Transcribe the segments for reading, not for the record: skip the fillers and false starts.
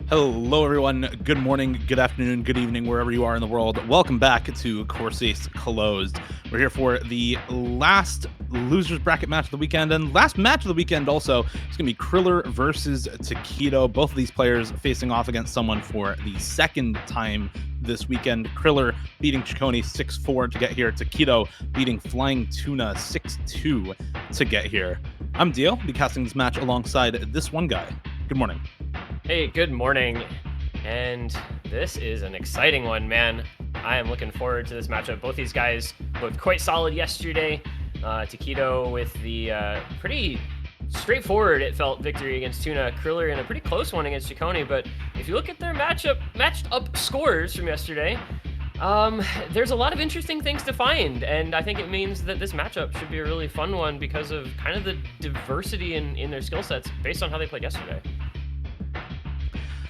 Hello, everyone. Good morning, good afternoon, good evening, wherever you are in the world. Welcome back to Corsace Closed. We're here for the last losers bracket match of the weekend and last match of the weekend also. It's going to be Kriller versus Taquito. Both of these players facing off against someone for the second time this weekend. Kriller beating Ciccone 6-4 to get here. Taquito beating Flying Tuna 6-2 to get here. I'm Dio, be casting this match alongside this one guy. Good morning. Hey, good morning. And this is an exciting one, man. I am looking forward to this matchup. Both these guys looked quite solid yesterday. Taquito with the pretty straightforward, it felt, victory against Tuna. Kriller in a pretty close one against Ciccone. But if you look at their matched up scores from yesterday, there's a lot of interesting things to find, and I think it means that this matchup should be a really fun one because of kind of the diversity in their skill sets based on how they played yesterday.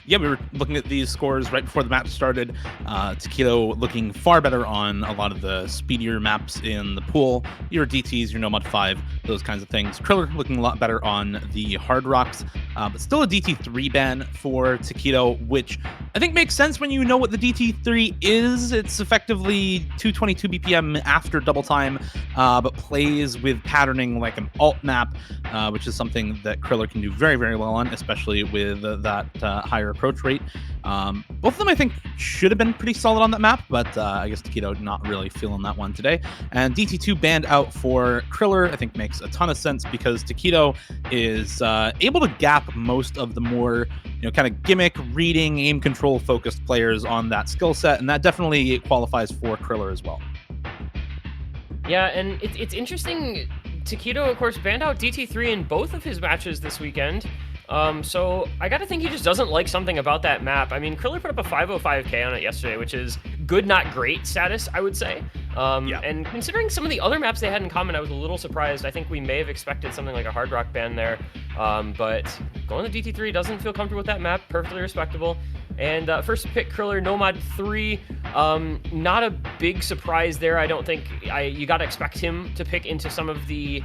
Yeah, we were looking at these scores right before the match started. Taquito looking far better on a lot of the speedier maps in the pool, your DTs, your Nomad 5, those kinds of things. Kriller looking a lot better on the hard rocks, but still a DT3 ban for Taquito, which I think makes sense when you know what the DT3 is. It's effectively 222 BPM after double time, but plays with patterning like an alt map, which is something that Kriller can do very, very well on, especially with that higher approach rate. Both of them, I think, should have been pretty solid on that map, but I guess Taquito not really feeling that one today. And DT2 banned out for Kriller, I think makes a ton of sense because Taquito is able to gap most of the more, kind of gimmick, reading, aim control focused players on that skill set, and that definitely qualifies for Kriller as well. Yeah, and it's interesting. Taquito, of course, banned out DT3 in both of his matches this weekend. So I gotta think he just doesn't like something about that map. I mean, Kriller put up a 505k on it yesterday, which is good, not great status, I would say. Yeah. And considering some of the other maps they had in common, I was a little surprised. I think we may have expected something like a hard rock ban there. But going to DT3 doesn't feel comfortable with that map. Perfectly respectable. And first pick Kriller, Nomad 3. Not a big surprise there. I don't think you got to expect him to pick into some of the,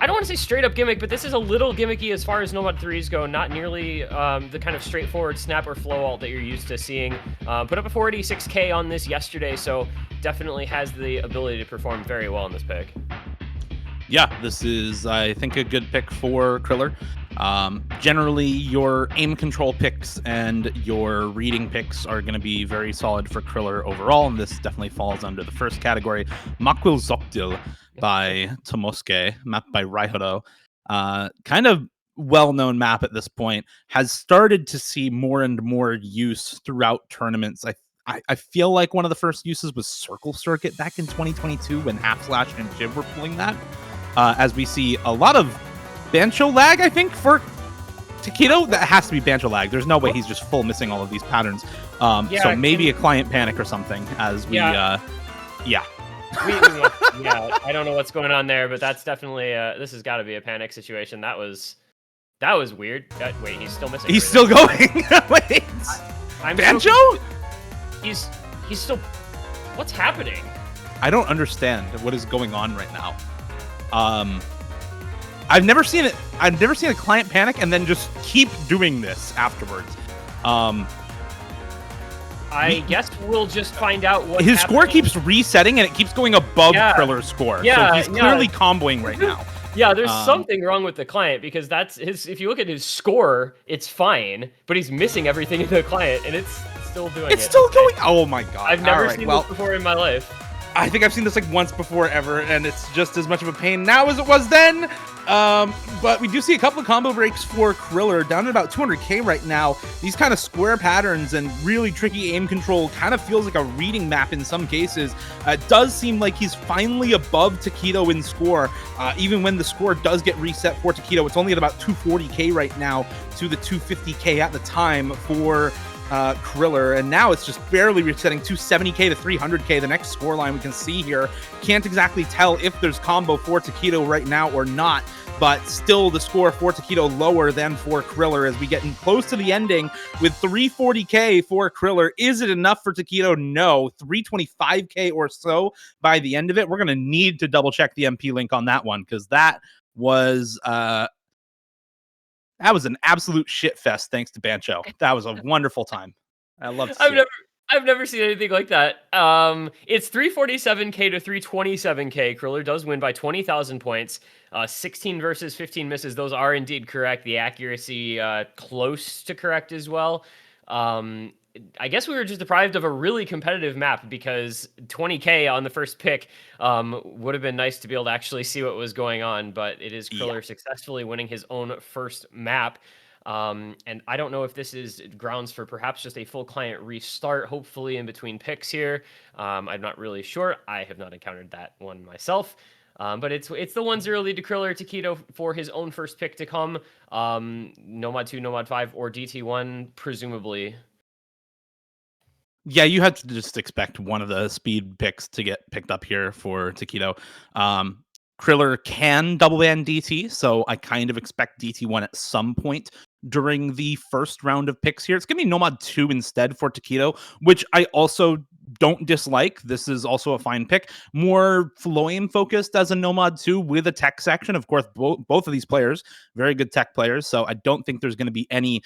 I don't want to say straight up gimmick, but this is a little gimmicky as far as Nomad 3s go. Not nearly the kind of straightforward snap or flow alt that you're used to seeing. Put up a 486k on this yesterday, so definitely has the ability to perform very well in this pick. Yeah, this is, I think, a good pick for Kriller. Generally, your aim control picks and your reading picks are going to be very solid for Kriller overall, and this definitely falls under the first category. Makwil Zokdil by Tomosuke, mapped by Raihodo. Kind of well-known map at this point, has started to see more and more use throughout tournaments. I feel like one of the first uses was Circle Circuit back in 2022 when Half Slash and Jiv were pulling that. As we see a lot of Bancho lag, I think, for Taquito. That has to be Bancho lag. There's no way he's just full missing all of these patterns. So maybe a client panic or something as we, yeah. Yeah, I don't know what's going on there, but that's definitely, this has got to be a panic situation. That was weird. Wait, he's still missing. He's still going. Wait, I'm Bancho? He's still, what's happening? I don't understand what is going on right now. I've never seen it. I've never seen a client panic and then just keep doing this afterwards. I guess we'll just find out what his score keeps resetting and it keeps going above Kriller's score. Yeah, so he's clearly comboing right now. Yeah, there's something wrong with the client because that's his. If you look at his score, it's fine, but he's missing everything in the client, and it's still doing it. It's still going. Oh my god! I've never seen this before in my life. I think I've seen this like once before ever, and it's just as much of a pain now as it was then. But we do see a couple of combo breaks for Kriller, down to about 200k right now. These kind of square patterns and really tricky aim control kind of feels like a reading map in some cases. It does seem like he's finally above Taquito in score, even when the score does get reset for Taquito. It's only at about 240k right now to the 250k at the time for Kriller, and now it's just barely resetting 270k to 300k. The next scoreline we can see here, can't exactly tell if there's combo for Taquito right now or not, but still the score for Taquito lower than for Kriller as we get close to the ending with 340k for Kriller. Is it enough for Taquito? No. 325k or so by the end of it. We're going to need to double check the MP link on that one because that was That was an absolute shit fest thanks to Bancho. That was a wonderful time. I love to I've see it. never I've never seen anything like that. It's 347k to 327k. Kriller does win by 20,000 points. 16 versus 15 misses. Those are indeed correct. The accuracy close to correct as well. Um, I guess we were just deprived of a really competitive map because 20k on the first pick would have been nice to be able to actually see what was going on. But it is Yeah. Kriller successfully winning his own first map. And I don't know if this is grounds for perhaps just a full client restart, hopefully in between picks here. I'm not really sure. I have not encountered that one myself. But it's the 1-0 lead to Kriller Taquito for his own first pick to come. Nomad 2, Nomad 5, or DT1, presumably. Yeah, you had to just expect one of the speed picks to get picked up here for Taquito. Kriller can double ban DT, so I kind of expect DT1 at some point during the first round of picks here. It's going to be Nomad 2 instead for Taquito, which I also don't dislike. This is also a fine pick. More flame focused as a Nomad 2 with a tech section. Of course, both of these players, very good tech players, so I don't think there's going to be any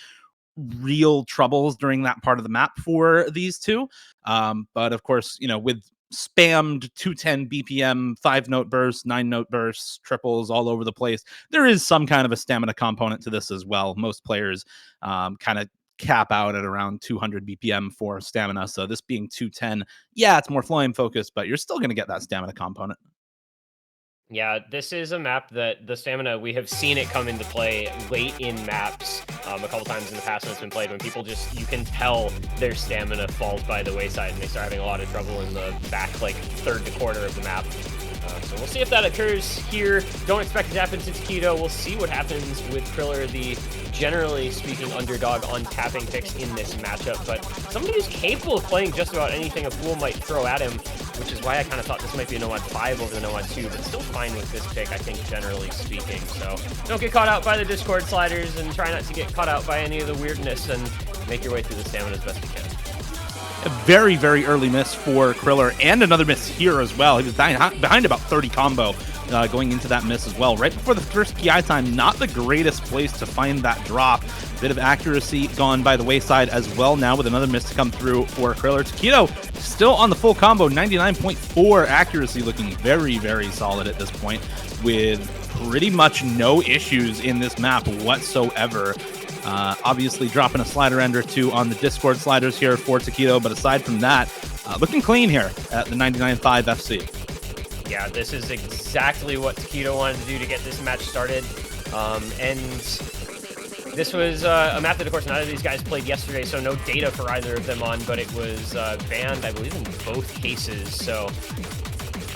real troubles during that part of the map for these two. But of course, with spammed 210 BPM, 5-note bursts, 9-note bursts, triples all over the place, there is some kind of a stamina component to this as well. Most players kind of cap out at around 200 BPM for stamina. So this being 210, yeah, it's more flame focused, but you're still going to get that stamina component. Yeah, this is a map that the stamina, we have seen it come into play late in maps a couple times in the past when it's been played, when people just, you can tell their stamina falls by the wayside and they start having a lot of trouble in the back, like, third to quarter of the map. So we'll see if that occurs here. Don't expect it to happen to Taquito. We'll see what happens with Kriller, the generally speaking underdog on tapping picks in this matchup. But somebody who's capable of playing just about anything a pool might throw at him, which is why I kind of thought this might be a Nomad 5 over the Nomad 2, but still fine with this pick, I think, generally speaking. So don't get caught out by the Discord sliders and try not to get caught out by any of the weirdness, and make your way through the stamina as best you can. A very, very early miss for Kriller, and another miss here as well. He was behind about 30 combo going into that miss as well. Right before the first PI time, not the greatest place to find that drop. Bit of accuracy gone by the wayside as well now with another miss to come through for Kriller. Taquito still on the full combo, 99.4 accuracy, looking very, very solid at this point with pretty much no issues in this map whatsoever. Obviously dropping a slider end or two on the Discord sliders here for Taquito, but aside from that, looking clean here at the 99.5 FC. Yeah, this is exactly what Taquito wanted to do to get this match started. And this was a map that, of course, none of these guys played yesterday, so no data for either of them on, but it was banned, I believe, in both cases. So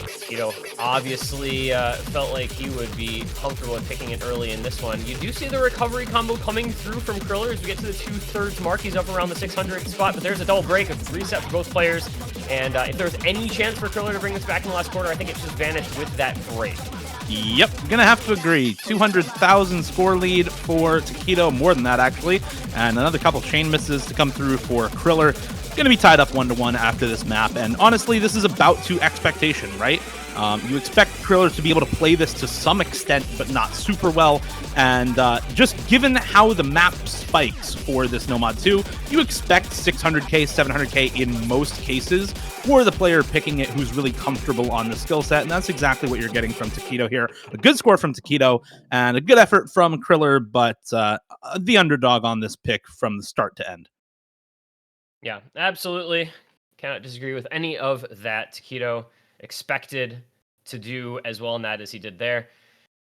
Taquito obviously felt like he would be comfortable in picking it early in this one. You do see the recovery combo coming through from Kriller as we get to the 2/3 mark. He's up around the 600 spot, but there's a double break, a reset for both players. And if there's any chance for Kriller to bring this back in the last quarter, I think it just vanished with that break. Yep, gonna have to agree. 200,000 score lead for Taquito, more than that actually, and another couple chain misses to come through for Kriller. Gonna be tied up 1-1 after this map, and honestly, this is about to expectation, right? You expect Kriller to be able to play this to some extent, but not super well. And just given how the map spikes for this Nomad 2, you expect 600k, 700k in most cases for the player picking it who's really comfortable on the skill set. And that's exactly what you're getting from Taquito here. A good score from Taquito and a good effort from Kriller, but the underdog on this pick from the start to end. Yeah, absolutely. Cannot disagree with any of that. Taquito expected to do as well in that as he did there,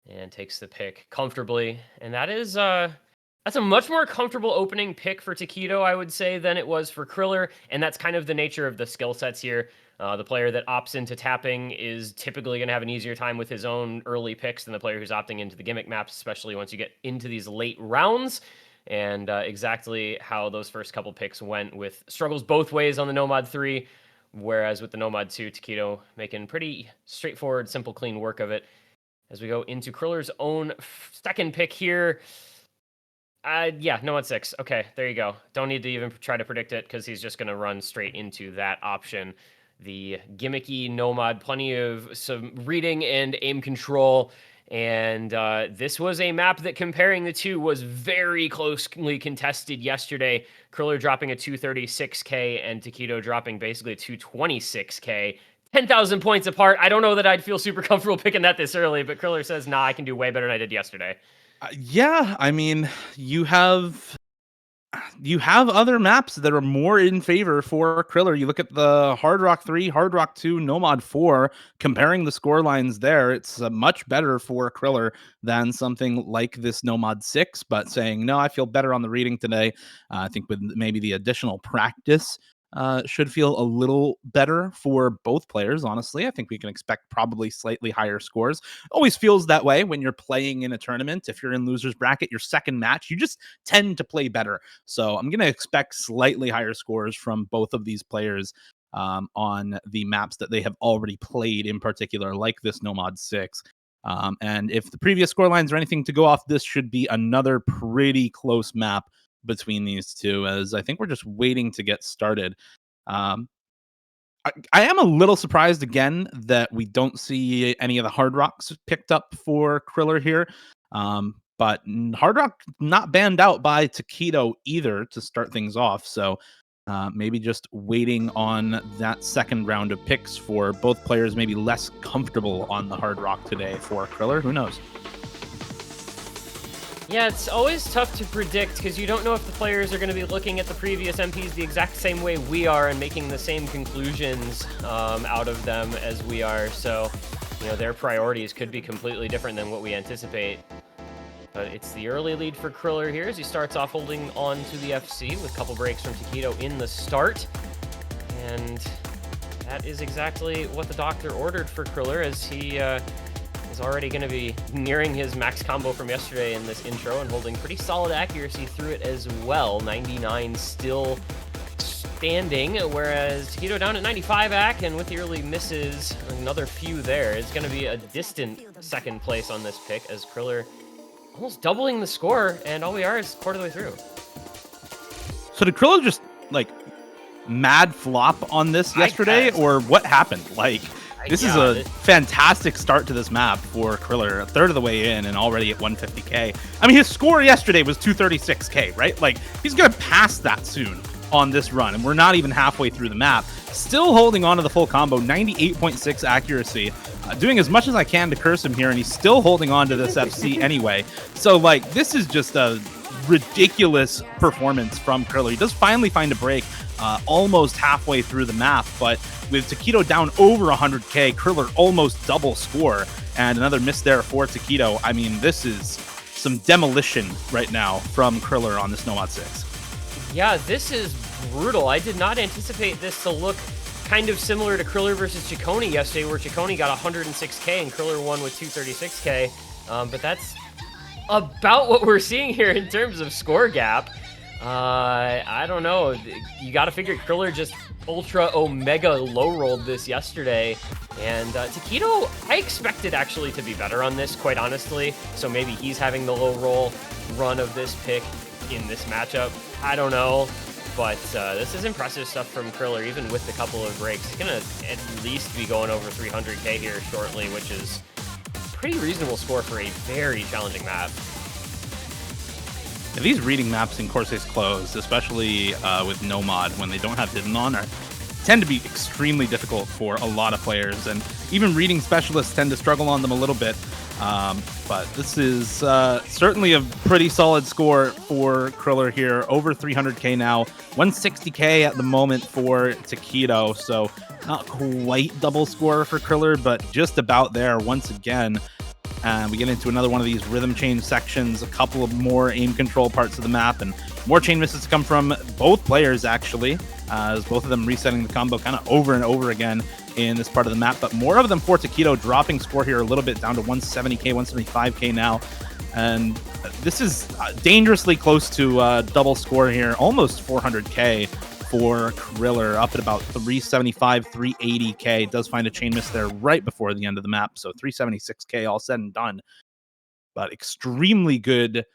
and takes the pick comfortably. And that is that's a much more comfortable opening pick for Taquito, I would say, than it was for Kriller. And that's kind of the nature of the skill sets here. The player that opts into tapping is typically going to have an easier time with his own early picks than the player who's opting into the gimmick maps, especially once you get into these late rounds. And exactly how those first couple picks went, with struggles both ways on the Nomad 3, whereas with the Nomad 2, Taquito making pretty straightforward, simple, clean work of it. As we go into Kriller's own second pick here. Yeah, Nomad 6. Okay, there you go. Don't need to even try to predict it, because he's just going to run straight into that option. The gimmicky Nomad, plenty of some reading and aim control, And this was a map that, comparing the two, was very closely contested yesterday. Kriller dropping a 236k and Taquito dropping basically a 226k. 10,000 points apart. I don't know that I'd feel super comfortable picking that this early, but Kriller says, nah, I can do way better than I did yesterday. Yeah, I mean, you have other maps that are more in favor for Kriller. You look at the Hard Rock 3, Hard Rock 2, Nomad 4, comparing the score lines there, it's much better for Kriller than something like this Nomad 6, but saying, no, I feel better on the reading today. I think with maybe the additional practice, should feel a little better for both players, honestly. I think we can expect probably slightly higher scores. Always feels that way when you're playing in a tournament. If you're in loser's bracket, your second match, you just tend to play better. So I'm going to expect slightly higher scores from both of these players on the maps that they have already played, in particular, like this Nomad 6. And if the previous score lines are anything to go off, this should be another pretty close map between these two, as I think we're just waiting to get started. Um, I am a little surprised again that we don't see any of the hard rocks picked up for Kriller here. But hard rock not banned out by Taquito either to start things off. So maybe just waiting on that second round of picks for both players, maybe less comfortable on the hard rock today for Kriller. Who knows? Yeah, it's always tough to predict because you don't know if the players are going to be looking at the previous MPs the exact same way we are and making the same conclusions out of them as we are. So, their priorities could be completely different than what we anticipate. But it's the early lead for Kriller here as he starts off holding on to the FC with a couple breaks from Taquito in the start. And that is exactly what the doctor ordered for Kriller, as he is already going to be nearing his max combo from yesterday in this intro and holding pretty solid accuracy through it as well. 99 still standing, whereas Taquito down at 95 ac, and with the early misses, another few there. It's going to be a distant second place on this pick, as Kriller almost doubling the score, and all we are is quarter of the way through. So did Kriller just mad flop on this yesterday, or what happened? This is a fantastic start to this map for Kriller, a third of the way in and already at 150k. I mean, his score yesterday was 236k, right? He's going to pass that soon on this run, and we're not even halfway through the map. Still holding on to the full combo, 98.6 accuracy. Doing as much as I can to curse him here, and he's still holding on to this FC anyway. So, this is just a ridiculous performance from Kriller. He does finally find a break almost halfway through the map, but with Taquito down over 100k, Kriller almost double score, and another miss there for Taquito. I mean, this is some demolition right now from Kriller on this Nomad 6. Yeah, this is brutal. I did not anticipate this to look kind of similar to Kriller versus Ciccone yesterday, where Ciccone got 106k and Kriller won with 236k. But that's about what we're seeing here in terms of score gap. I don't know. You got to figure Kriller just ultra omega low rolled this yesterday, and Taquito, I expected actually to be better on this, quite honestly. So maybe he's having the low roll run of this pick in this matchup. I don't know, but this is impressive stuff from Kriller, even with a couple of breaks. He's gonna at least be going over 300k here shortly, which is a pretty reasonable score for a very challenging map. Yeah, these reading maps in Corsace Closed, especially with Nomad, when they don't have hidden on, tend to be extremely difficult for a lot of players, and even reading specialists tend to struggle on them a little bit. But this is certainly a pretty solid score for Kriller here, over 300k now, 160k at the moment for Taquito, so not quite double score for Kriller, but just about there once again. We get into another one of these rhythm change sections, a couple of more aim control parts of the map, and more chain misses come from both players, actually, as both of them resetting the combo kind of over and over again in this part of the map. But more of them for Taquito, dropping score here a little bit down to 170k, 175k now. And this is dangerously close to double score here, almost 400k for Kriller, up at about 375, 380k. Does find a chain miss there right before the end of the map, so 376k all said and done. But extremely good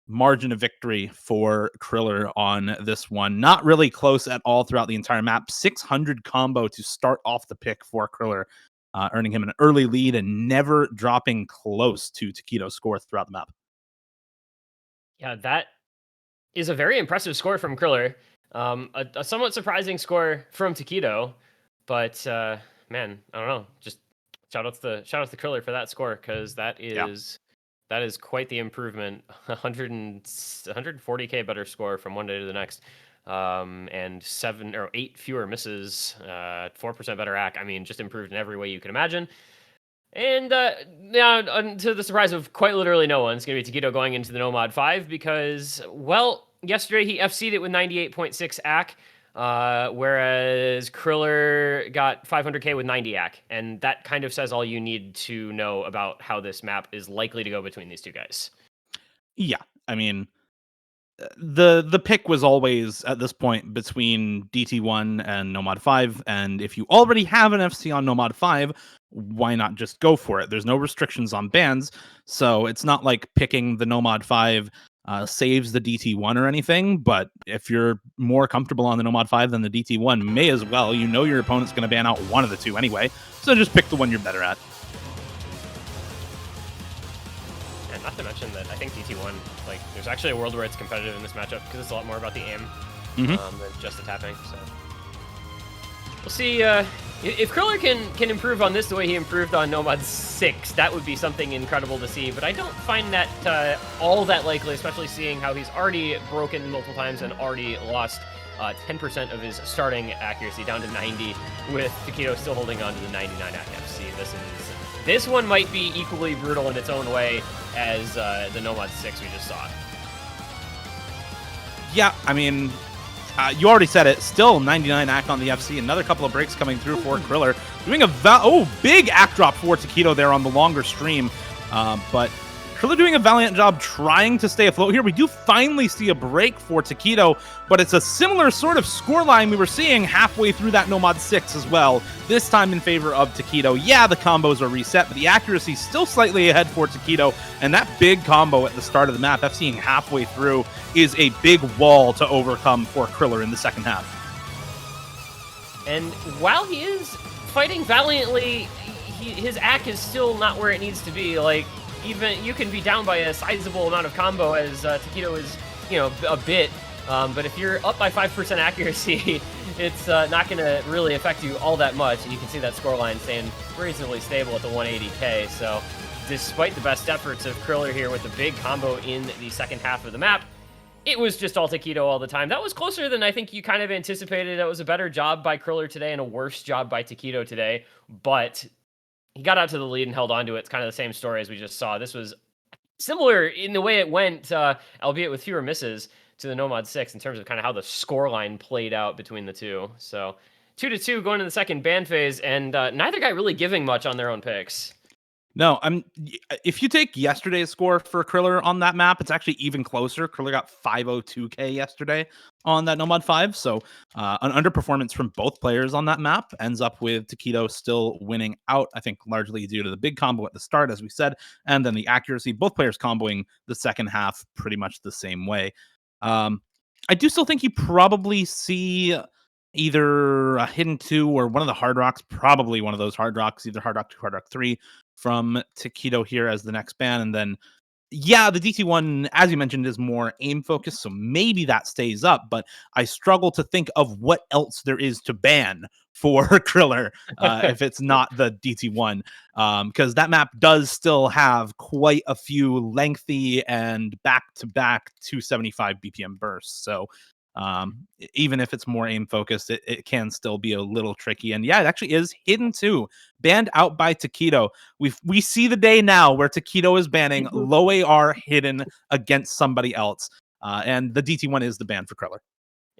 margin of victory for Kriller on this one. Not really close at all throughout the entire map. 600 combo to start off the pick for Kriller. earning him an early lead and never dropping close to Taquito's score throughout the map. Yeah, that is a very impressive score from Kriller. A somewhat surprising score from Taquito, but man, I don't know. Just shout out to Kriller for that score, because Yeah. that is quite the improvement. 140k better score from one day to the next, and 7 or 8 fewer misses, 4% better AC. I mean, just improved in every way you can imagine. And now, to the surprise of quite literally no one, it's going to be Taquito going into the Nomad 5 because, well, yesterday he FC'd it with 98.6 AC, whereas Kriller got 500k with 90 AC. And that kind of says all you need to know about how this map is likely to go between these two guys. Yeah. I mean, the pick was always at this point between DT1 and Nomad 5, and if you already have an FC on Nomad 5, why not just go for it? There's no restrictions on bans, so it's not like picking the Nomad 5 saves the DT1 or anything, but if you're more comfortable on the Nomad 5 than the DT1, may as well. You know your opponent's going to ban out one of the two anyway, so just pick the one you're better at. And not to mention that I think DT1, like, there's actually a world where it's competitive in this matchup because it's a lot more about the aim than just the tapping. So we'll see if Kriller can improve on this the way he improved on Nomad 6. That would be something incredible to see. But I don't find that all that likely, especially seeing how he's already broken multiple times and already lost 10% of his starting accuracy down to 90, with Taquito still holding on to the 99 accuracy. This one might be equally brutal in its own way as the Nomad 6 we just saw. Yeah, I mean, you already said it. Still 99 AC on the FC. Another couple of breaks coming through for Kriller. Doing a big AC drop for Taquito there on the longer stream. But Kriller doing a valiant job trying to stay afloat here. We do finally see a break for Taquito, but it's a similar sort of scoreline we were seeing halfway through that Nomad 6 as well. This time in favor of Taquito. Yeah, the combos are reset, but the accuracy still slightly ahead for Taquito. And that big combo at the start of the map, FCing halfway through, is a big wall to overcome for Kriller in the second half. And while he is fighting valiantly, his AC is still not where it needs to be. Like, even you can be down by a sizable amount of combo, as Taquito is, a bit. But if you're up by 5% accuracy, it's not going to really affect you all that much. And you can see that scoreline staying reasonably stable at the 180k. So despite the best efforts of Kriller here with the big combo in the second half of the map, it was just all Taquito all the time. That was closer than I think you kind of anticipated. That was a better job by Kriller today and a worse job by Taquito today. But he got out to the lead and held on to it. It's kind of the same story as we just saw. This was similar in the way it went, albeit with fewer misses, to the Nomad 6 in terms of kind of how the scoreline played out between the two. So 2-2 going to the second ban phase, and neither guy really giving much on their own picks. No, if you take yesterday's score for Kriller on that map, it's actually even closer. Kriller got 502k yesterday on that Nomad 5, so an underperformance from both players on that map ends up with Taquito still winning out, I think largely due to the big combo at the start, as we said, and then the accuracy. Both players comboing the second half pretty much the same way. I do still think you probably see either a hidden 2 or one of the hard rocks, probably one of those hard rocks, either hard rock 2, hard rock 3, from Taquito here as the next ban. And then, yeah, the DT1, as you mentioned, is more aim focused, so maybe that stays up, but I struggle to think of what else there is to ban for Kriller if it's not the DT1, because that map does still have quite a few lengthy and back-to-back 275 BPM bursts. So even if it's more aim focused, it can still be a little tricky. And yeah, it actually is hidden 2, banned out by Taquito. We see the day now where Taquito is banning low AR hidden against somebody else, and the DT1 is the ban for Kriller.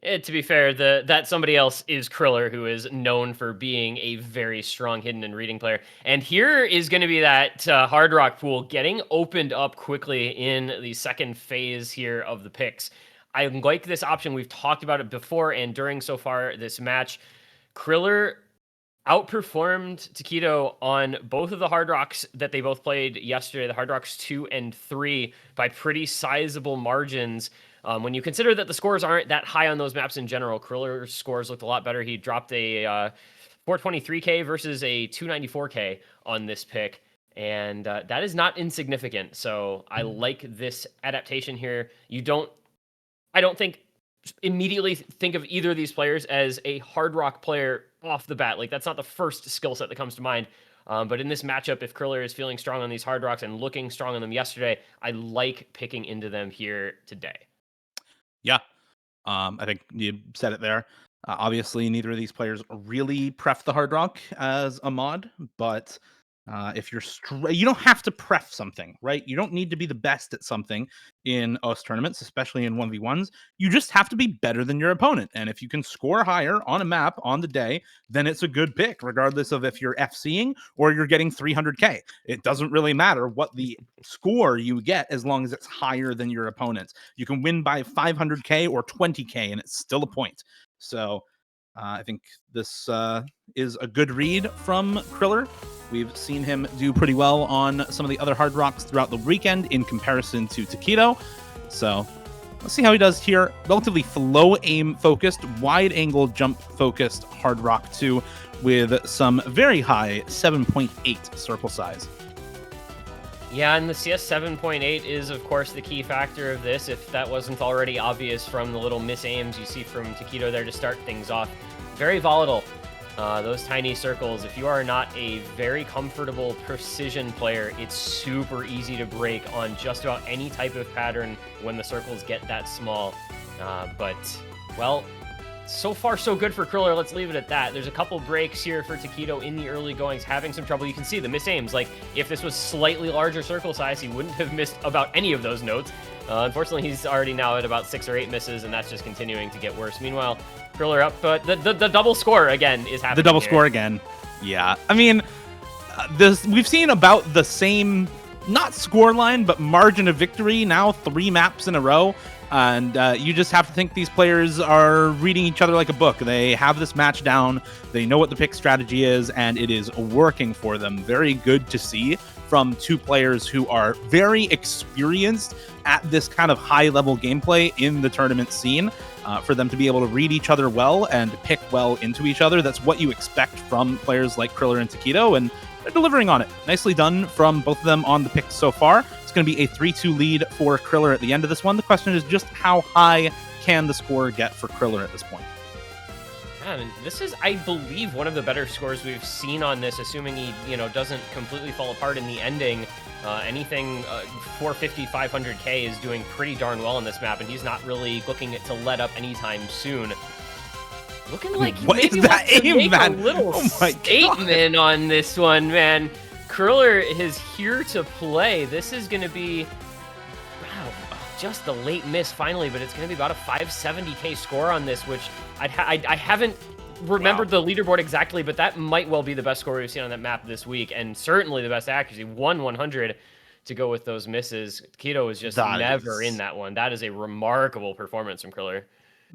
To be fair, that somebody else is Kriller, who is known for being a very strong hidden and reading player. And here is going to be that hard rock pool getting opened up quickly in the second phase here of the picks. I like this option. We've talked about it before and during so far this match. Kriller outperformed Taquito on both of the hard rocks that they both played yesterday, the hard rocks 2 and 3, by pretty sizable margins. When you consider that the scores aren't that high on those maps in general, Kriller's scores looked a lot better. He dropped a 423k versus a 294k on this pick. And that is not insignificant. So I like this adaptation here. I don't think immediately think of either of these players as a hard rock player off the bat. Like, that's not the first skill set that comes to mind. But in this matchup, if Kriller is feeling strong on these hard rocks and looking strong on them yesterday, I like picking into them here today. Yeah. I think you said it there. Obviously, neither of these players really pref the hard rock as a mod, but if you're you don't have to pref something, right? You don't need to be the best at something in OS tournaments, especially in 1v1s. You just have to be better than your opponent. And if you can score higher on a map on the day, then it's a good pick, regardless of if you're FCing or you're getting 300k. It doesn't really matter what the score you get as long as it's higher than your opponent's. You can win by 500k or 20k, and it's still a point. So I think this is a good read from Kriller. We've seen him do pretty well on some of the other hard rocks throughout the weekend in comparison to Taquito. So let's see how he does here. Relatively flow aim focused, wide angle jump focused hard rock 2 with some very high 7.8 circle size. Yeah, and the CS 7.8 is, of course, the key factor of this, if that wasn't already obvious from the little misaims you see from Taquito there to start things off. Very volatile, those tiny circles. If you are not a very comfortable precision player, it's super easy to break on just about any type of pattern when the circles get that small. But, well, so far, so good for Kriller. Let's leave it at that. There's a couple breaks here for Taquito in the early goings, having some trouble. You can see the misaims. Like, if this was slightly larger circle size, he wouldn't have missed about any of those notes. Unfortunately, he's already now at about 6 or 8 misses, and that's just continuing to get worse. Meanwhile, Kriller up, but the double score again is happening. The double score again. Yeah. I mean, we've seen about the same, not score line, but margin of victory now 3 maps in a row. And you just have to think these players are reading each other like a book. They have this match down. They know what the pick strategy is, and it is working for them. Very good to see from 2 players who are very experienced at this kind of high-level gameplay in the tournament scene. For them to be able to read each other well and pick well into each other, that's what you expect from players like Kriller and Taquito, and they're delivering on it. Nicely done from both of them on the picks so far. It's going to be a 3-2 lead for Kriller at the end of this one. The question is just how high can the score get for Kriller at this point? Yeah, I mean, this is, I believe, one of the better scores we've seen on this, assuming he, doesn't completely fall apart in the ending. Anything 450, 500k is doing pretty darn well on this map, and he's not really looking to let up anytime soon. Looking like he maybe wants to make a little statement on this one, man. Kriller is here to play. This is going to be, wow, just a late miss finally, but it's going to be about a 570k score on this, which I haven't remembered the leaderboard exactly, but that might well be the best score we've seen on that map this week, and certainly the best accuracy. 100 to go with those misses. Taquito is just never in that one. That is a remarkable performance from Kriller.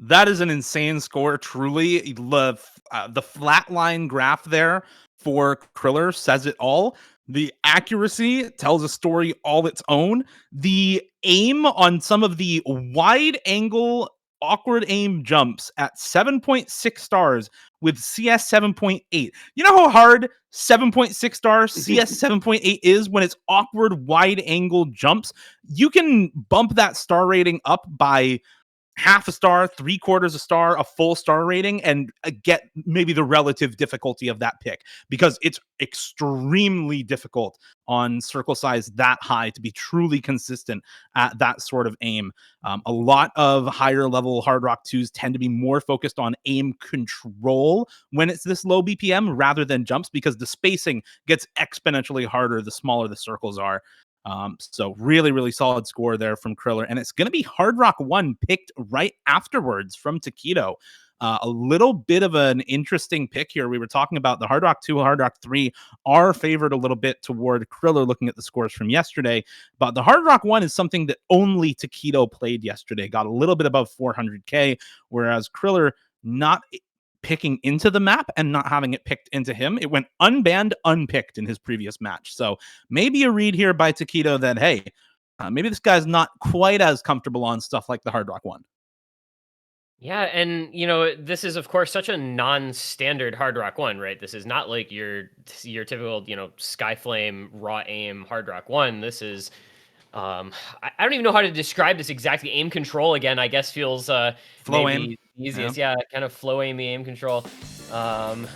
That is an insane score, truly. The flatline graph there for Kriller says it all. The accuracy tells a story all its own. The aim on some of the wide angle, awkward aim jumps at 7.6 stars with CS 7.8. You know how hard 7.6 star CS 7.8 is when it's awkward wide angle jumps? You can bump that star rating up by half a star, 3/4 a star, a full star rating, and get maybe the relative difficulty of that pick, because it's extremely difficult on circle size that high to be truly consistent at that sort of aim. A lot of higher level hard rock 2s tend to be more focused on aim control when it's this low BPM rather than jumps, because the spacing gets exponentially harder the smaller the circles are. So really, really solid score there from Kriller. And it's going to be Hard Rock 1 picked right afterwards from Taquito. A little bit of an interesting pick here. We were talking about the Hard Rock 2, Hard Rock 3 are favored a little bit toward Kriller looking at the scores from yesterday. But the Hard Rock 1 is something that only Taquito played yesterday. Got a little bit above 400k, whereas Kriller not picking into the map and not having it picked into him. It went unbanned, unpicked in his previous match. So maybe a read here by Taquito that, hey, maybe this guy's not quite as comfortable on stuff like the Hard Rock 1. Yeah, and this is of course such a non-standard Hard Rock 1, right? This is not like your typical, Skyflame raw aim Hard Rock 1. This is I don't even know how to describe this exactly. Aim control again, I guess feels Flow aim. maybe Yeah. easiest. Yeah, kind of flow aim the aim control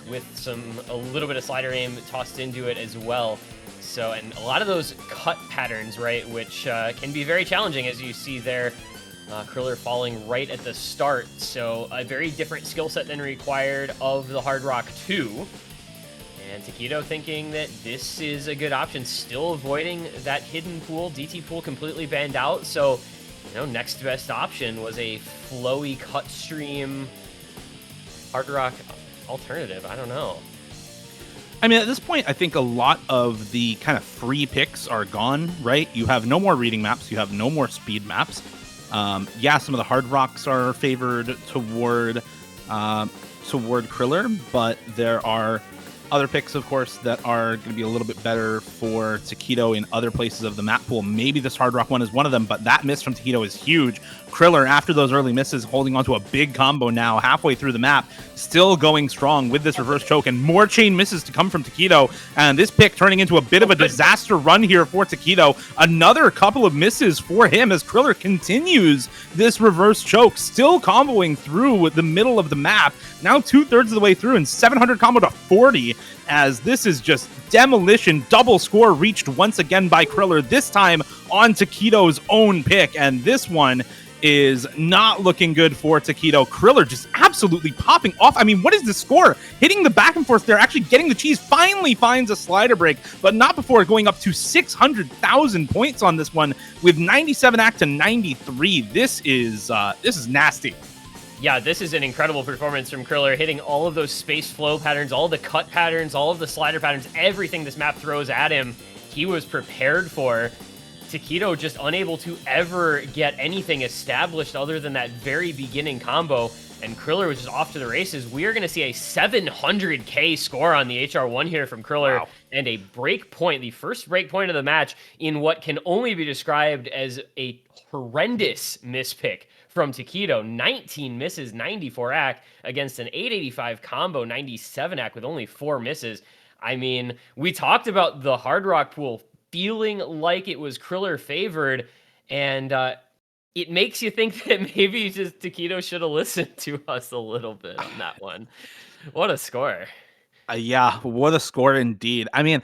with a little bit of slider aim tossed into it as well. So, and a lot of those cut patterns, right, which can be very challenging as you see there. Kriller falling right at the start, so a very different skill set than required of the Hard Rock 2. And Taquito thinking that this is a good option, still avoiding that hidden pool, DT pool completely banned out. So, next best option was a flowy cut stream Hard Rock alternative. I don't know. I mean, at this point, I think a lot of the kind of free picks are gone, right? You have no more reading maps. You have no more speed maps. Yeah, some of the hard rocks are favored toward Kriller, but there are other picks, of course, that are going to be a little bit better for Taquito in other places of the map pool. Maybe this hard rock one is one of them, but that miss from Taquito is huge. Kriller, after those early misses, holding onto a big combo now halfway through the map, still going strong with this reverse choke, and more chain misses to come from Taquito. And this pick turning into a bit of a disaster run here for Taquito. Another couple of misses for him as Kriller continues this reverse choke, still comboing through the middle of the map. Now 2/3 of the way through, and 700 combo to 40, as this is just demolition. Double score reached once again by Kriller, this time on Taquito's own pick, and this one is not looking good for Taquito. Kriller just absolutely popping off. I mean, what is the score? Hitting the back and forth there, actually getting the cheese, finally finds a slider break, but not before going up to 600,000 points on this one with 97 act to 93. This is nasty. Yeah, this is an incredible performance from Kriller, hitting all of those space flow patterns, all the cut patterns, all of the slider patterns, everything this map throws at him, he was prepared for. Taquito just unable to ever get anything established other than that very beginning combo, and Kriller was just off to the races. We are going to see a 700k score on the HR1 here from Kriller, wow, and a break point, the first break point of the match, in what can only be described as a horrendous mispick from Taquito. 19 misses, 94 act against an 885 combo, 97 act with only 4 misses. I mean, we talked about the Hard Rock pool feeling like it was Kriller favored, and it makes you think that maybe just Taquito should have listened to us a little bit on that one. What a score. Yeah, what a score indeed. I mean,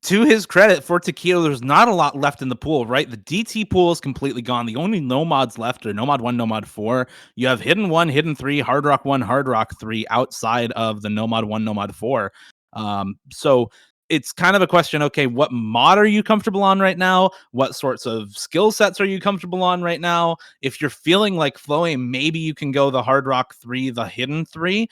to his credit, for Taquito, there's not a lot left in the pool, right? The DT pool is completely gone. The only Nomads left are Nomad 1, Nomad 4. You have Hidden 1, Hidden 3, Hard Rock 1, Hard Rock 3 outside of the Nomad 1, Nomad 4. So it's kind of a question, okay, what mod are you comfortable on right now? What sorts of skill sets are you comfortable on right now? If you're feeling like flowing, maybe you can go the Hard Rock 3, the Hidden 3.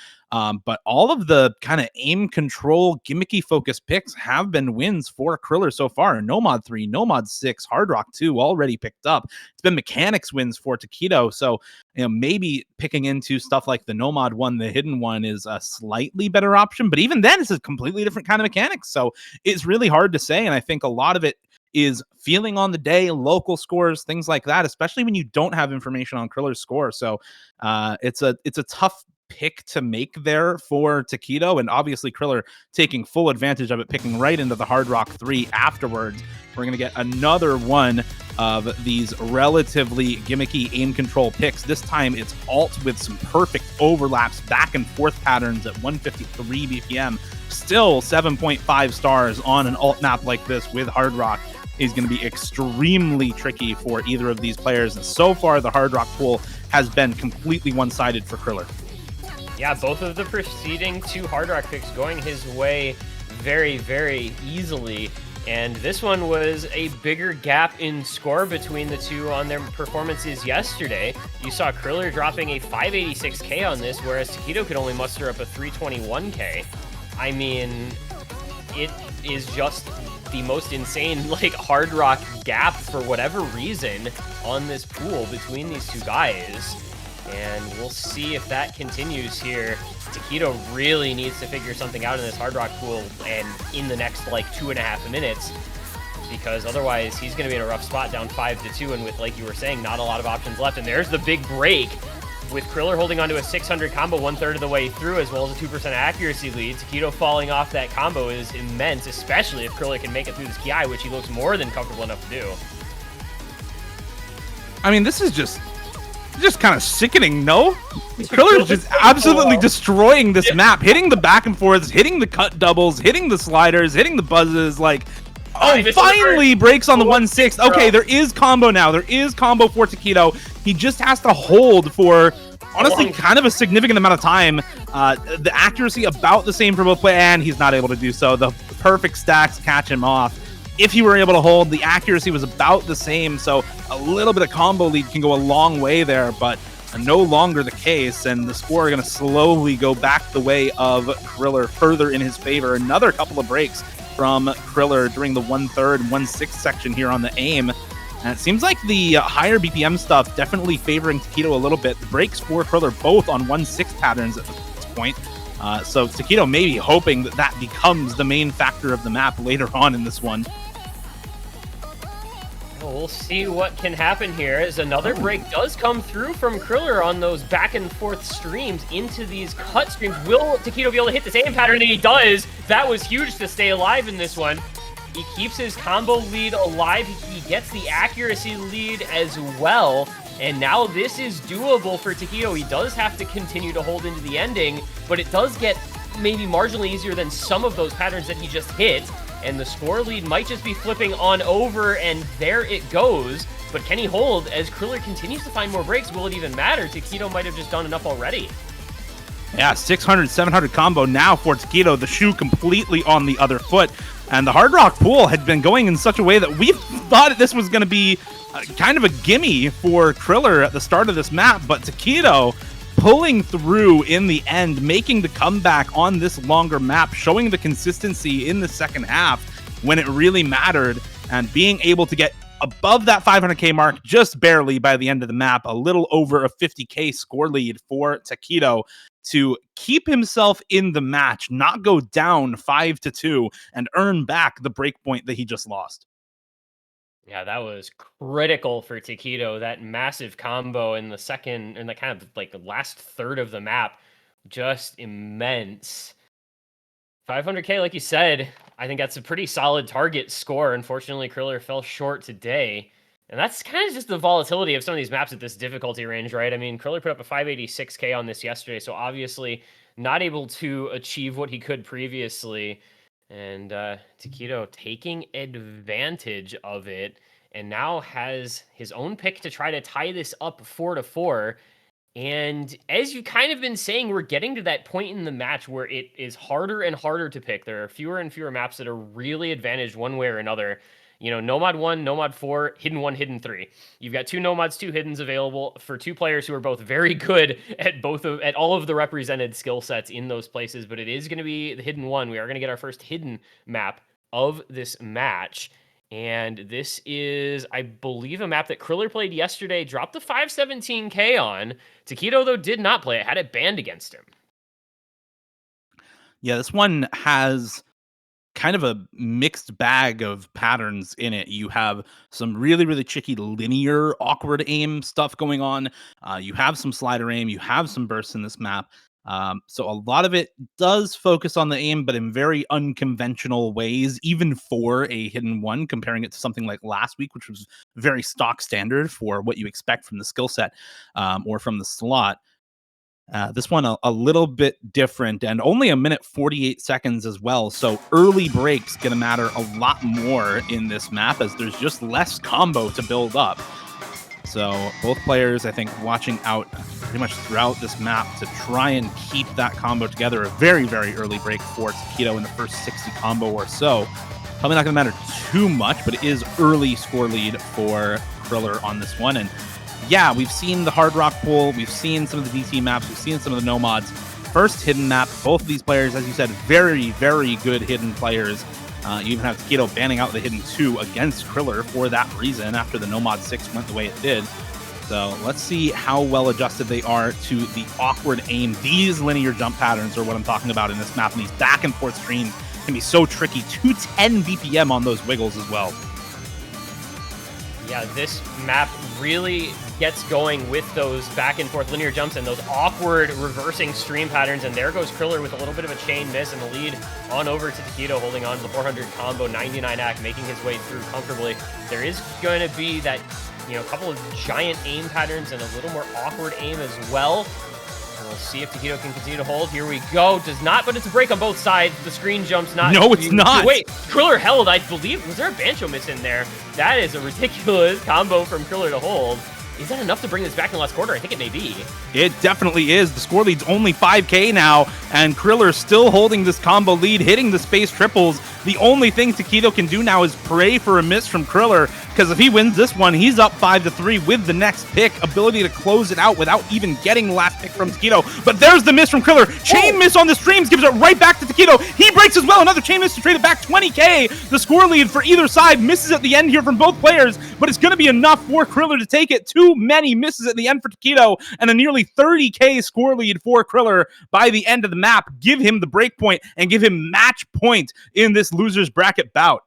But all of the kind of aim control, gimmicky focus picks have been wins for Kriller so far. Nomad 3, Nomad 6, Hard Rock 2 already picked up. It's been mechanics wins for Taquito. So, maybe picking into stuff like the Nomad 1, the Hidden 1 is a slightly better option. But even then, it's a completely different kind of mechanics. So it's really hard to say. And I think a lot of it is feeling on the day, local scores, things like that, especially when you don't have information on Kriller's score. So it's a tough pick to make there for Taquito, and obviously Kriller taking full advantage of it, picking right into the Hard Rock 3 afterwards. We're going to get another one of these relatively gimmicky aim control picks. This time it's alt with some perfect overlaps, back and forth patterns at 153 BPM. Still 7.5 stars on an alt map like this with Hard Rock is going to be extremely tricky for either of these players. And so far, the Hard Rock pool has been completely one-sided for Kriller. Yeah, both of the preceding 2 Hard Rock picks going his way very, very easily. And this one was a bigger gap in score between the two on their performances yesterday. You saw Kriller dropping a 586k on this, whereas Taquito could only muster up a 321k. I mean, it is just the most insane, Hard Rock gap for whatever reason on this pool between these two guys. And we'll see if that continues here. Taquito really needs to figure something out in this Hard Rock pool and in the next 2.5 minutes, because otherwise he's going to be in a rough spot, down 5-2, and with, like you were saying, not a lot of options left. And there's the big break with Kriller holding onto a 600 combo 1/3 of the way through, as well as a 2% accuracy lead. Taquito falling off that combo is immense, especially if Kriller can make it through this KI, which he looks more than comfortable enough to do. I mean, this is just kind of sickening, no? Kriller's just absolutely destroying this map, hitting the back and forths, hitting the cut doubles, hitting the sliders, hitting the buzzes, like... Oh, finally breaks on the 1/6. Okay, there is combo now. There is combo for Taquito. He just has to hold for, honestly, kind of a significant amount of time. The accuracy about the same for both players, and he's not able to do so. The perfect stacks catch him off. If he were able to hold, the accuracy was about the same, so a little bit of combo lead can go a long way there, but no longer the case, and the score are going to slowly go back the way of Kriller, further in his favor. Another couple of breaks from Kriller during the 1/3 and 1/6 section here on the aim. And it seems like the higher BPM stuff definitely favoring Taquito a little bit. The breaks for Kriller both on 1/6 patterns at this point. So Taquito may be hoping that that becomes the main factor of the map later on in this one. We'll see what can happen here as another break does come through from Kriller on those back and forth streams into these cut streams. Will Taquito be able to hit the same pattern? And he does. That was huge to stay alive in this one. He keeps his combo lead alive. He gets the accuracy lead as well. And now this is doable for Taquito. He does have to continue to hold into the ending, but it does get maybe marginally easier than some of those patterns that he just hit. And the score lead might just be flipping on over, and there it goes. But can he hold as Kriller continues to find more breaks? Will it even matter? Taquito might have just done enough already. Yeah, 600, 700 combo now for Taquito. The shoe completely on the other foot. And the Hard Rock pool had been going in such a way that we thought this was going to be kind of a gimme for Kriller at the start of this map. But Taquito pulling through in the end, making the comeback on this longer map, showing the consistency in the second half when it really mattered, and being able to get above that 500k mark just barely by the end of the map, a little over a 50k score lead for Taquito to keep himself in the match, not go down 5-2, and earn back the break point that he just lost. Yeah, that was critical for Taquito. That massive combo in the second, in the kind of like the last third of the map, just immense. 500k, like you said, I think that's a pretty solid target score. Unfortunately, Kriller fell short today. And that's kind of just the volatility of some of these maps at this difficulty range, right? I mean, Kriller put up a 586k on this yesterday, so obviously not able to achieve what he could previously. And Taquito taking advantage of it, and now has his own pick to try to tie this up 4-4. And as you've kind of been saying, we're getting to that point in the match where it is harder and harder to pick. There are fewer and fewer maps that are really advantaged one way or another. You know, Nomad 1, Nomad 4, Hidden 1, Hidden 3. You've got 2 Nomads, 2 Hiddens available for 2 players who are both very good at at all of the represented skill sets in those places, but it is going to be the Hidden 1. We are going to get our first Hidden map of this match, and this is, I believe, a map that Kriller played yesterday, dropped the 517k on. Taquito, though, did not play it, had it banned against him. Yeah, this one has kind of a mixed bag of patterns in it. You have some really, really tricky linear, awkward aim stuff going on. You have some slider aim. You have some bursts in this map. So a lot of it does focus on the aim, but in very unconventional ways, even for a Hidden 1, comparing it to something like last week, which was very stock standard for what you expect from the skill set or from the slot. This one a little bit different, and only 1:48 as well. So early breaks gonna matter a lot more in this map, as there's just less combo to build up. So both players, I think, watching out pretty much throughout this map to try and keep that combo together. A very, very early break for Taquito in the first 60 combo or so. Probably not gonna matter too much, but it is early score lead for Kriller on this one. And yeah, we've seen the Hard Rock pool, we've seen some of the DT maps, we've seen some of the Nomads. First Hidden map, both of these players, as you said, very, very good Hidden players. You even have Taquito banning out the Hidden 2 against Kriller for that reason after the Nomad 6 went the way it did. So let's see how well adjusted they are to the awkward aim. These linear jump patterns are what I'm talking about in this map, and these back and forth streams can be so tricky. 210 BPM on those wiggles as well. Yeah, this map really gets going with those back and forth linear jumps and those awkward reversing stream patterns. And there goes Kriller with a little bit of a chain miss and the lead on over to Taquito, holding on to the 400 combo, 99 act, making his way through comfortably. There is going to be that, you know, a couple of giant aim patterns and a little more awkward aim as well. We'll see if Taquito can continue to hold. Here we go. Does not, but it's a break on both sides. The screen jump's not. No, it's not. Wait, Kriller held, I believe. Was there a Bancho miss in there? That is a ridiculous combo from Kriller to hold. Is that enough to bring this back in the last quarter? I think it may be. It definitely is. The score lead's only 5K now, and Kriller still holding this combo lead, hitting the space triples. The only thing Taquito can do now is pray for a miss from Kriller, because if he wins this one, he's up 5-3 with the next pick. Ability to close it out without even getting the last pick from Taquito. But there's the miss from Kriller. Chain miss on the streams gives it right back to Taquito. He breaks as well. Another chain miss to trade it back 20K. The score lead for either side misses at the end here from both players, but it's going to be enough for Kriller to take it. Too many misses at the end for Taquito, and a nearly 30K score lead for Kriller by the end of the map. Give him the break point and give him match point in this loser's bracket bout.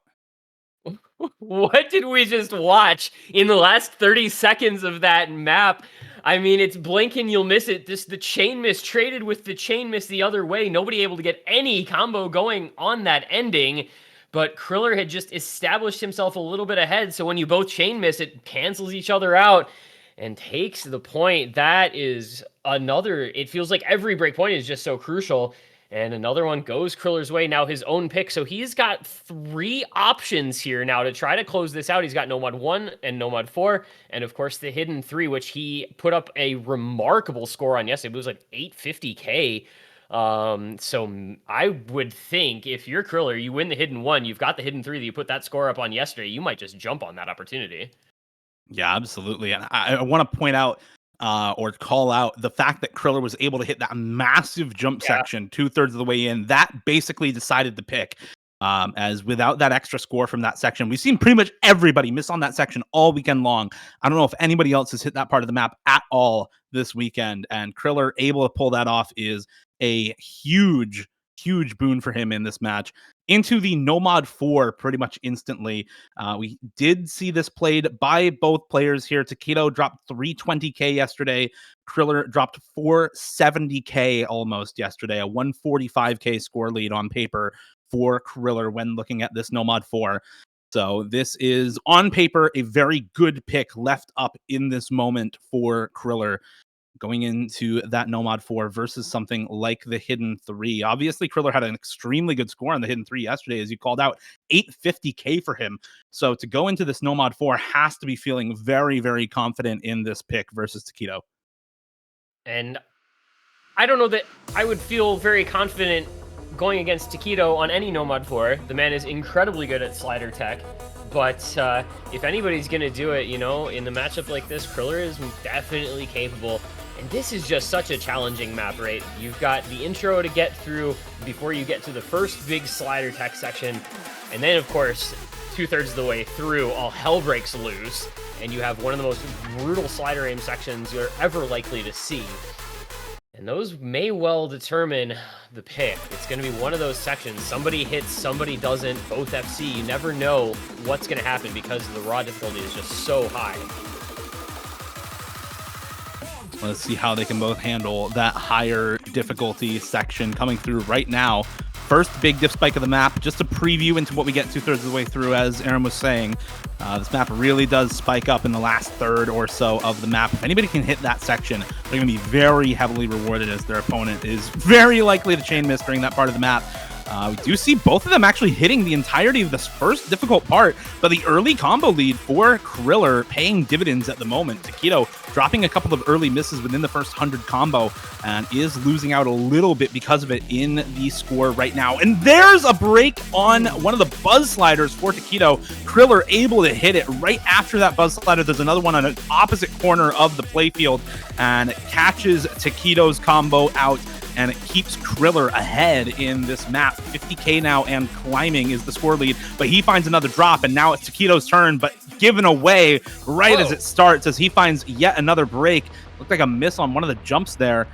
What did we just watch in the last 30 seconds of that map? I mean, it's blink and you'll miss it. The chain miss traded with the chain miss the other way. Nobody able to get any combo going on that ending. But Kriller had just established himself a little bit ahead. So when you both chain miss, it cancels each other out and takes the point. That is another. It feels like every break point is just so crucial. And another one goes Kriller's way, now his own pick. So he's got 3 options here now to try to close this out. He's got Nomad 1 and Nomad 4, and of course the hidden 3, which he put up a remarkable score on yesterday. It was like 850K. So I would think if you're Kriller, you win the hidden 1, you've got the hidden 3 that you put that score up on yesterday, you might just jump on that opportunity. Yeah, absolutely. And I want to point out or call out the fact that Kriller was able to hit that massive jump section 2/3 of the way in. That basically decided the pick. As without that extra score from that section, we've seen pretty much everybody miss on that section all weekend long. I don't know if anybody else has hit that part of the map at all this weekend, and Kriller able to pull that off is a huge boon for him in this match. Into the Nomad 4 pretty much instantly. We did see this played by both players here. Taquito dropped 320K yesterday. Kriller dropped 470K almost yesterday. A 145K score lead on paper for Kriller when looking at this Nomad 4. So this is on paper a very good pick left up in this moment for Kriller, going into that Nomad 4 versus something like the hidden 3. Obviously, Kriller had an extremely good score on the hidden 3 yesterday, as you called out, 850K for him. So to go into this Nomad 4 has to be feeling very, very confident in this pick versus Taquito. And I don't know that I would feel very confident going against Taquito on any Nomad 4. The man is incredibly good at slider tech. But if anybody's going to do it, you know, in the matchup like this, Kriller is definitely capable. And this is just such a challenging map, right? You've got the intro to get through before you get to the first big slider tech section. And then, of course, 2/3 of the way through, all hell breaks loose. And you have one of the most brutal slider aim sections you're ever likely to see. And those may well determine the pick. It's going to be one of those sections. Somebody hits, somebody doesn't, both FC. You never know what's going to happen because the raw difficulty is just so high. Let's see how they can both handle that higher difficulty section coming through right now. First big diff spike of the map, just a preview into what we get 2/3 of the way through, as Aaron was saying. This map really does spike up in the last third or so of the map. If anybody can hit that section, they're going to be very heavily rewarded, as their opponent is very likely to chain miss during that part of the map. We do see both of them actually hitting the entirety of this first difficult part, but the early combo lead for Kriller paying dividends at the moment. Taquito dropping a couple of early misses within the first 100 combo and is losing out a little bit because of it in the score right now. And there's a break on one of the buzz sliders for Taquito. Kriller able to hit it right after that buzz slider. There's another one on an opposite corner of the playfield and catches Taquito's combo out, and it keeps Kriller ahead in this map. 50K now and climbing is the score lead, but he finds another drop, and now it's Taquito's turn, but given away right as it starts, as he finds yet another break. Looked like a miss on one of the jumps there,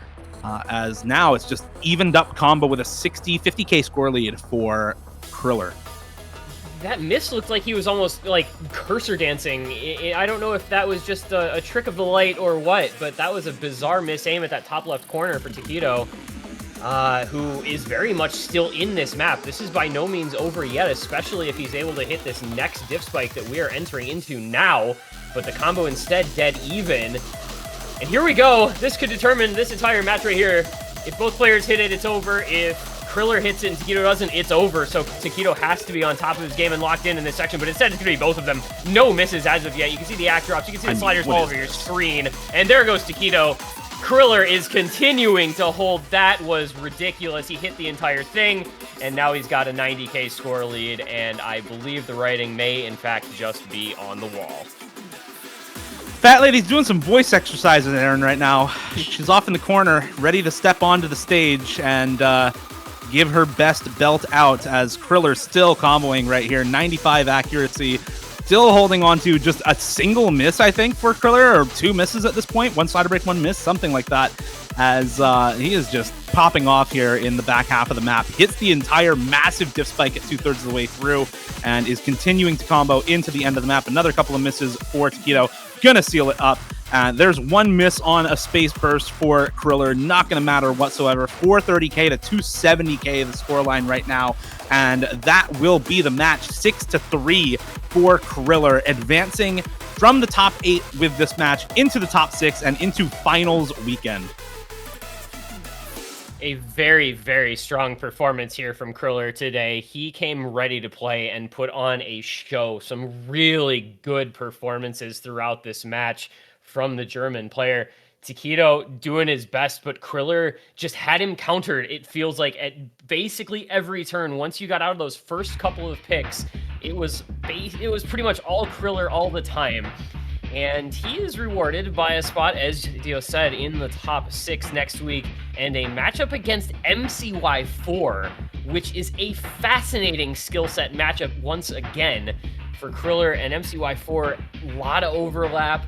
as now it's just evened up combo with a 50K score lead for Kriller. that miss looked like he was almost like cursor dancing. I don't know if that was just a trick of the light or what, but that was a bizarre miss aim at that top left corner for Taquito, who is very much still in this map. This is by no means over yet, especially if he's able to hit this next diff spike that we are entering into now, but the combo instead dead even. And here we go. This could determine this entire match right here. If both players hit it, it's over. If Kriller hits it and Taquito doesn't, it's over. So Taquito has to be on top of his game and locked in this section, but instead it's going to be both of them. No misses as of yet. You can see the act drops. You can see the sliders fall over your screen. And there goes Taquito. Kriller is continuing to hold. That was ridiculous. He hit the entire thing, and now he's got a 90k score lead, and I believe the writing may, in fact, just be on the wall. Fat Lady's doing some voice exercises, Aaron, right now. She's off in the corner, ready to step onto the stage and give her best belt out as Kriller still comboing right here. 95 accuracy, still holding on to just a single miss, I think, for Kriller, or 2 misses at this point. 1 slider break, 1 miss, something like that, as he is just popping off here in the back half of the map. Hits the entire massive diff spike at 2/3 of the way through and is continuing to combo into the end of the map. Another couple of misses for Taquito. Gonna seal it up. There's 1 miss on a space burst for Kriller. Not going to matter whatsoever. 430k to 270k the scoreline right now. And that will be the match. 6-3 for Kriller, advancing from the top 8 with this match into the top 6 and into finals weekend. A very, very strong performance here from Kriller today. He came ready to play and put on a show. Some really good performances throughout this match from the German player. Taquito doing his best, but Kriller just had him countered, it feels like, at basically every turn. Once you got out of those first couple of picks, it was pretty much all Kriller all the time. And he is rewarded by a spot, as Dio said, in the top 6 next week, and a matchup against MCY4, which is a fascinating skill set matchup once again for Kriller and MCY4. A lot of overlap.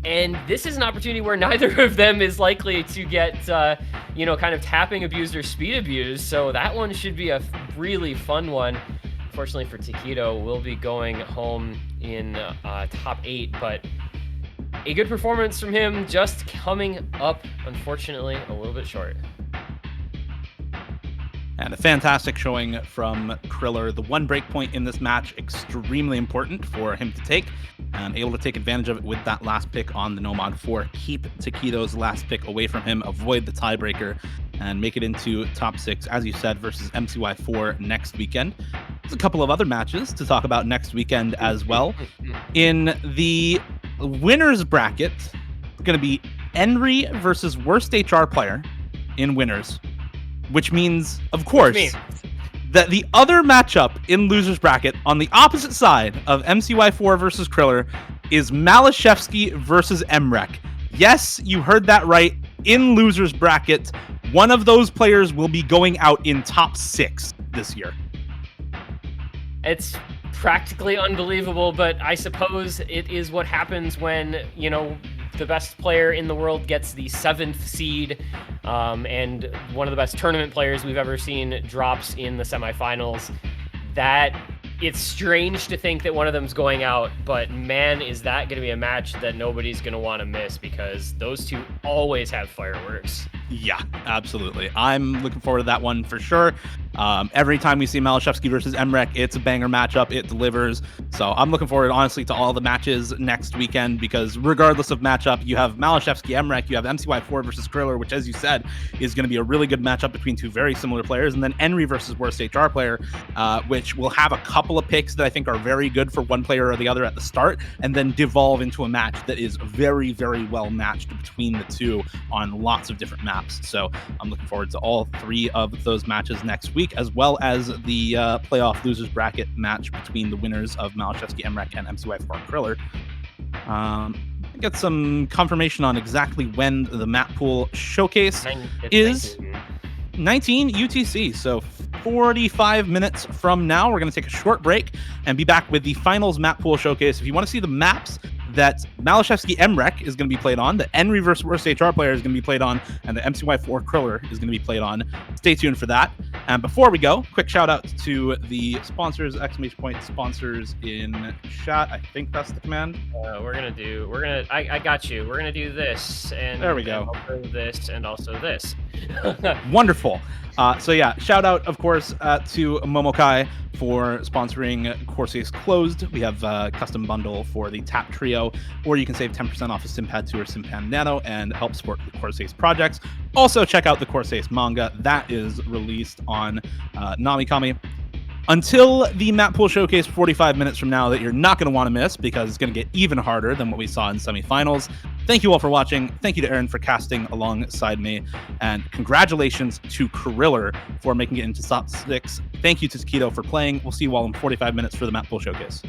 And this is an opportunity where neither of them is likely to get, kind of tapping abused or speed abused. So that one should be a really fun one. Unfortunately for Taquito, we'll be going home in top 8, but a good performance from him, just coming up, unfortunately, a little bit short. And a fantastic showing from Kriller. The 1 break point in this match, extremely important for him to take, and able to take advantage of it with that last pick on the Nomad 4. Keep Taquito's last pick away from him, avoid the tiebreaker, and make it into top 6, as you said, versus MCY4 next weekend. There's a couple of other matches to talk about next weekend as well. In the winners bracket, it's going to be Henry versus worst HR player in winners. Which means, of course, that the other matchup in losers bracket on the opposite side of MCY4 versus Kriller is Malashevsky versus Emrek. Yes, you heard that right. In losers bracket, one of those players will be going out in top 6 this year. It's practically unbelievable, but I suppose it is what happens when, the best player in the world gets the 7th seed, and one of the best tournament players we've ever seen drops in the semifinals. That it's strange to think that one of them's going out, but man, is that going to be a match that nobody's going to want to miss, because those two always have fireworks. Yeah, absolutely. I'm looking forward to that one for sure. Every time we see Malashevsky versus Emrek, it's a banger matchup. It delivers. So I'm looking forward, honestly, to all the matches next weekend, because regardless of matchup, you have Malashevsky, Emrek, you have MCY4 versus Kriller, which, as you said, is going to be a really good matchup between 2 very similar players. And then Henry versus worst HR player, which will have a couple of picks that I think are very good for one player or the other at the start, and then devolve into a match that is very, very well matched between the two on lots of different maps. So I'm looking forward to all 3 of those matches next week, as well as the playoff losers bracket match between the winners of Malashevsky, Emrek, and MCY4 Kriller. Get some confirmation on exactly when the map pool showcase is. 19 UTC, so 45 minutes from now. We're going to take a short break and be back with the finals map pool showcase. If you want to see the maps that Malashevsky Emrek is going to be played on, the Henry versus worst HR player is going to be played on, and the MCY4 Kriller is going to be played on, stay tuned for that. And before we go, quick shout out to the sponsors, exclamation point sponsors in chat. I think that's the command. I got you. We're gonna do this, and there we go. And also this, and also this. Wonderful. So yeah, shout out, of course, to Momokai for sponsoring Corsace Closed. We have a custom bundle for the Tap Trio, or you can save 10% off of Simpad 2 or Simpad Nano and help support the Corsace projects. Also, check out the Corsace manga. That is released on Namikami. Until the map pool showcase 45 minutes from now that you're not going to want to miss, because it's going to get even harder than what we saw in semifinals. Thank you all for watching. Thank you to Aaron for casting alongside me. And congratulations to Kriller for making it into top 6. Thank you to Taquito for playing. We'll see you all in 45 minutes for the map pool showcase.